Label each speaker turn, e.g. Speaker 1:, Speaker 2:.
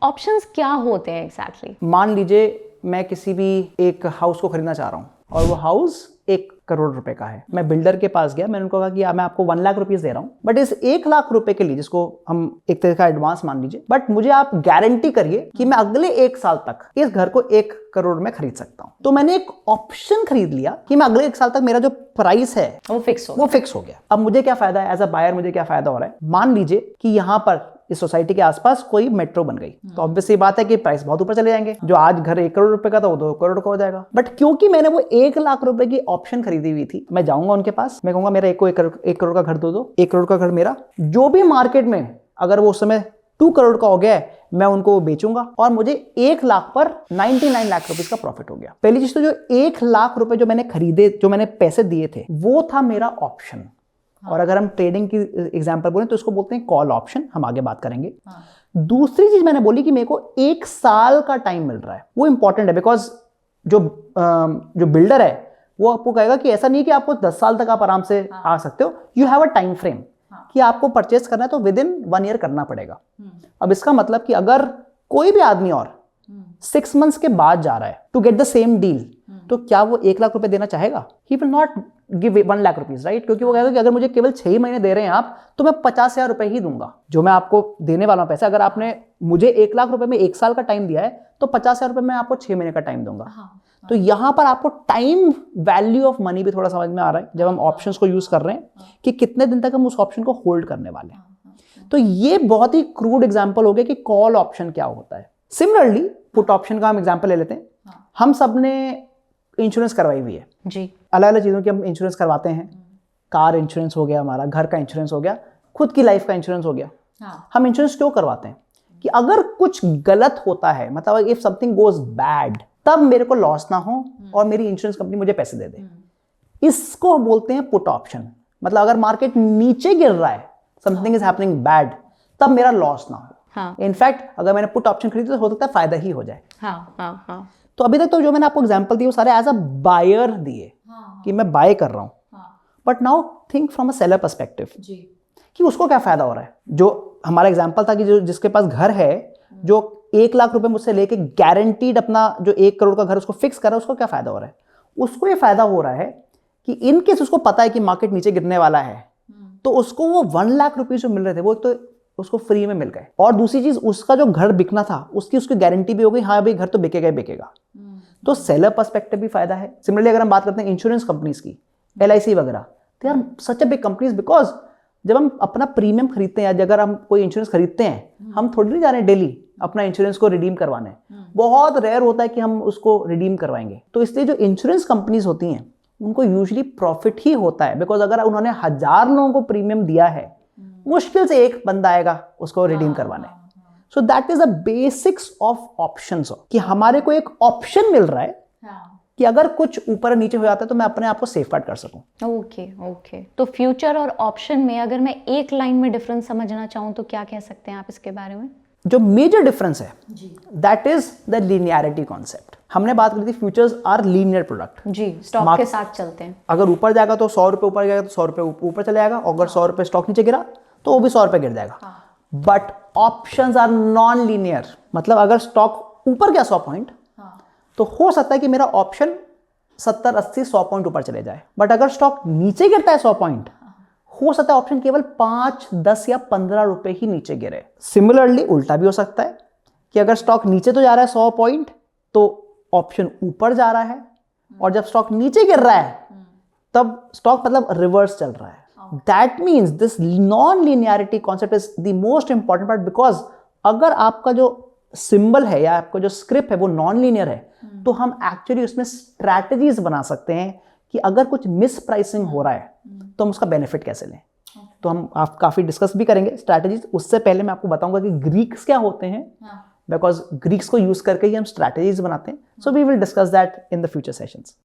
Speaker 1: Options क्या होते हैं एग्जैक्टली?
Speaker 2: मान लीजिए मैं किसी भी एक हाउस को खरीदना चाह रहा हूँ और वो हाउस 1 करोड़ रुपए का है। मैं बिल्डर के पास गया, मैंने उनको कहा कि मैं आपको 1 लाख रुपीस दे रहा हूँ, बट इस 1 लाख रुपए के लिए, जिसको हम एक तरह का एडवांस मान लीजिए, बट मुझे आप गारंटी करिए कि मैं अगले 1 साल तक इस घर को 1 करोड़ में खरीद सकता हूँ। तो मैंने एक ऑप्शन खरीद लिया कि मैं अगले 1 साल तक मेरा जो प्राइस है वो फिक्स हो गया। अब मुझे क्या फायदा है एज अ बायर, मुझे क्या फायदा हो रहा है? मान लीजिए कि यहां पर इस सोसाइटी के आसपास कोई मेट्रो बन गई, तो ऑब्वियसली बात है कि प्राइस बहुत ऊपर चले जाएंगे। जो आज घर 1 करोड़ रुपए का था वो 2 करोड़ का हो जाएगा। बट क्योंकि मैंने वो 1 लाख रुपए की ऑप्शन खरीदी हुई थी, मैं जाऊंगा उनके पास, मैं कहूंगा मेरा 1 करोड़ का घर दो, 1 करोड़ का घर मेरा, जो भी मार्केट में अगर वो उस समय 2 करोड़ का हो गया है, मैं उनको बेचूंगा और मुझे 1 लाख पर 99 लाख रुपए का प्रॉफिट हो गया। पहली चीज तो जो 1 लाख रुपए जो मैंने खरीदे, जो मैंने पैसे दिए थे, वो था मेरा ऑप्शन। और अगर हम ट्रेडिंग की एग्जांपल बोलें तो इसको बोलते हैं कॉल ऑप्शन, हम आगे बात करेंगे। दूसरी चीज मैंने बोली कि मेरे को 1 साल का टाइम मिल रहा है, वो इंपॉर्टेंट है, बिकॉज जो बिल्डर है वो आपको कहेगा कि ऐसा नहीं कि आपको 10 साल तक आप आराम से आ सकते हो, you have a time frame कि आपको परचेस करना है तो विद इन 1 ईयर करना पड़ेगा। अब इसका मतलब कि अगर कोई भी आदमी और 6 मंथ्स के बाद जा रहा है to get the same deal, तो क्या वो 1 लाख रुपए देना चाहेगा? He will not give 1 lakh rupees, right? क्योंकि वो कहेगा कि अगर मुझे केवल 6 महीने दे रहे हैं आप, तो मैं 50,000 रुपए ही दूंगा जो मैं आपको देने वाला हूं पैसा। अगर आपने मुझे 1 लाख रुपए में 1 साल का टाइम दिया है, तो 50,000 रुपए मैं आपको 6 महीने का टाइम दूंगा। तो यहां पर आपको टाइम वैल्यू ऑफ मनी भी थोड़ा समझ में आ रहा है जब हम ऑप्शंस को यूज कर रहे हैं कि कितने दिन तक हम उस ऑप्शन को होल्ड करने वाले हैं। तो ये बहुत ही क्रूड एग्जांपल हो गया कि कॉल ऑप्शन क्या होता है। सिमिलरली पुट ऑप्शन का हम एग्जांपल ले लेते हैं। हम सब ने इंश्योरेंस करवाई हुई है जी, अलग अलग चीजों की हम इंश्योरेंस करवाते हैं। कार इंश्योरेंस हो गया हमारा, घर का इंश्योरेंस हो गया, खुद की लाइफ का इंश्योरेंस हो गया। हम इंश्योरेंस क्यों करवाते हैं? कि अगर कुछ गलत होता है, मतलब इफ समथिंग गोज बैड, तब मेरे को लॉस ना हो और मेरी इंश्योरेंस कंपनी मुझे पैसे दे दे। इसको बोलते हैं पुट ऑप्शन। मतलब अगर मार्केट नीचे गिर रहा है, समथिंग इज हैपनिंग बैड, तब मेरा लॉस ना हो। इनफैक्ट अगर मैंने पुट ऑप्शन खरीदी तो हो सकता है फायदा ही हो जाए। तो अभी तक तो जो मैंने आपको एग्जांपल दिए वो सारे एज अ बायर दिए कि मैं बाय कर रहा हूं। But now think from a seller perspective कि उसको क्या फायदा हो रहा है। जो हमारा एग्जांपल था कि जो जिसके पास घर है, जो 1 लाख रुपए मुझसे लेके गारंटीड अपना जो 1 करोड़ का घर उसको फिक्स कर रहा है, उसको क्या फायदा हो रहा है? उसको ये फायदा हो रहा है कि इन केस उसको पता है कि मार्केट नीचे गिरने वाला है, तो उसको वो 1 लाख रुपए जो मिल रहे थे वो तो उसको फ्री में मिल गए। और दूसरी चीज, उसका जो घर बिकना था उसकी गारंटी भी हो गई, हाँ भाई घर तो बिकेगा ही बिकेगा। तो सेलर पर्सपेक्टिव भी फायदा है। सिमिलरली अगर हम बात करते हैं इंश्योरेंस कंपनीज की, LIC वगैरह, they are such a big companies, because जब हम अपना प्रीमियम खरीदते हैं या अगर हम कोई इंश्योरेंस खरीदते हैं, हम थोड़ी नहीं जा रहे हैं डेली अपना इंश्योरेंस को रिडीम करवाने। बहुत रेयर होता है कि हम उसको रिडीम करवाएंगे। तो इसलिए जो इंश्योरेंस कंपनीज होती हैं उनको यूजुअली प्रॉफिट ही होता है, बिकॉज अगर उन्होंने 1000 लोगों को प्रीमियम दिया है, मुश्किल से एक बंदा आएगा उसको रिडीम करवाने। So that is the basics of options, कि हमारे को एक ऑप्शन मिल रहा है कि अगर कुछ ऊपर नीचे हो जाता है तो मैं अपने आप को सेफ गार्ड कर सकूं।
Speaker 1: ओके। तो फ्यूचर और ऑप्शन में अगर मैं एक लाइन में डिफरेंस समझना चाहूं तो क्या कह सकते हैं आप इसके बारे में?
Speaker 2: जो मेजर डिफरेंस है that is the linearity concept. हमने बात करी थी फ्यूचर्स आर लीनियर प्रोडक्ट
Speaker 1: जी, स्टॉक के साथ चलते हैं।
Speaker 2: अगर ऊपर जाएगा तो 100 रुपए ऊपर जाएगा तो 100 रुपए ऊपर चले जाएगा, और अगर 100 रुपए स्टॉक नीचे गिरा तो वो भी 100 रुपए गिर जाएगा। But options are non linear. मतलब अगर स्टॉक ऊपर गया 100 पॉइंट, तो हो सकता है कि मेरा ऑप्शन 70, 80, 100 पॉइंट ऊपर चले जाए। बट अगर स्टॉक नीचे गिरता है 100 पॉइंट, हो सकता है ऑप्शन केवल 5, 10 या 15 रुपए ही नीचे गिरे। सिमिलरली उल्टा भी हो सकता है कि अगर स्टॉक नीचे तो जा रहा है 100 पॉइंट, तो ऑप्शन ऊपर जा रहा है, और जब स्टॉक नीचे गिर रहा है तब स्टॉक मतलब रिवर्स चल रहा है। That means this non linearity concept is the most important part, because अगर आपका जो सिंबल है या आपका जो स्क्रिप्ट है वो नॉन लीनियर है, तो हम एक्चुअली उसमें स्ट्रैटेजीज बना सकते हैं कि अगर कुछ मिस प्राइसिंग हो रहा है तो हम उसका बेनिफिट कैसे लें। तो हम आप काफी डिस्कस भी करेंगे स्ट्रैटेजीज। उससे पहले मैं आपको बताऊंगा कि ग्रीक्स क्या होते हैं, बिकॉज ग्रीक्स को यूज करके ही हम स्ट्रैटेजीज बनाते हैं। So we will discuss that in the future sessions.